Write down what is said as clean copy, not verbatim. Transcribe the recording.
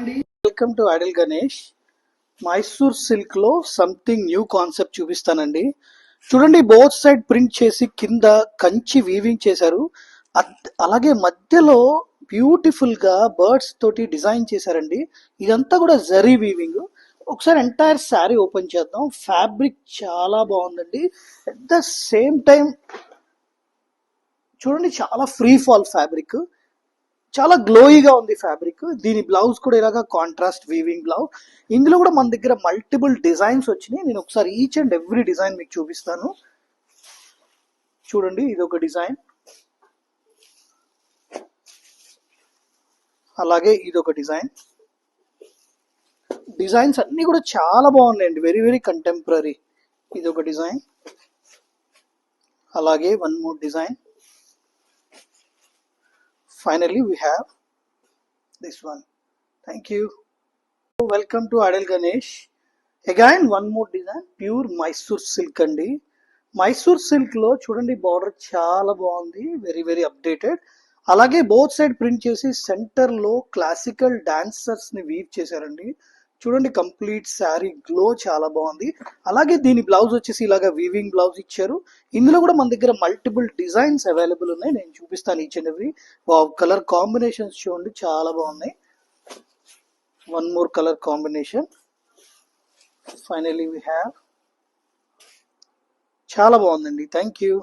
అండి, welcome to Idol Ganesh. Mysore silk లో something new concept చూపిస్తానండి. చూడండి, బోత్ సైడ్ ప్రింట్ చేసి కింద కంచి వీవింగ్ చేశారు. అలాగే మధ్యలో బ్యూటిఫుల్ గా బర్డ్స్ తోటి డిజైన్ చేశారండి. ఇదంతా కూడా జరీ వీవింగ్. ఒకసారి ఎంటైర్ శారీ ఓపెన్ చేద్దాం. ఫ్యాబ్రిక్ చాలా బాగుందండి. అట్ ద సేమ్ టైం చూడండి, చాలా ఫ్రీ ఫాల్ ఫ్యాబ్రిక్, చాలా గ్లోయిగా ఉంది ఫ్యాబ్రిక్. దీని బ్లౌజ్ కూడా ఇలాగా కాంట్రాస్ట్ వీవింగ్ బ్లౌజ్. ఇందులో కూడా మన దగ్గర మల్టిపుల్ డిజైన్స్ వచ్చినాయి. నేను ఒకసారి ఈచ్ అండ్ ఎవ్రీ డిజైన్ మీకు చూపిస్తాను. చూడండి, ఇది ఒక డిజైన్, అలాగే ఇది ఒక డిజైన్. డిజైన్స్ అన్ని కూడా చాలా బాగున్నాయండి, వెరీ వెరీ కంటెంపరీ. ఇది ఒక డిజైన్, అలాగే one more design. Finally we have this one. Thank you. Welcome to అడల్ Ganesh. Again one more design, pure Mysore silk అండి. మైసూర్ సిల్క్ లో చూడండి, బార్డర్ చాలా బాగుంది, వెరీ వెరీ అప్డేటెడ్. అలాగే బోత్ సైడ్ ప్రింట్ చేసి సెంటర్ లో క్లాసికల్ డాన్సర్స్ ని వీవ్ చేశారండి. చూడండి, కంప్లీట్ శారీ గ్లో చాలా బాగుంది. అలాగే దీని బ్లౌజ్ వచ్చేసి ఇలాగా వీవింగ్ బ్లౌజ్ ఇచ్చారు. ఇందులో కూడా మన దగ్గర మల్టిపుల్ డిజైన్స్ అవైలబుల్ ఉన్నాయి. నేను చూపిస్తాను each and every. Colour combinations చూడండి, చాలా బాగున్నాయి. One more colour combination. Finally we have. చాలా బాగుందండి. Thank you.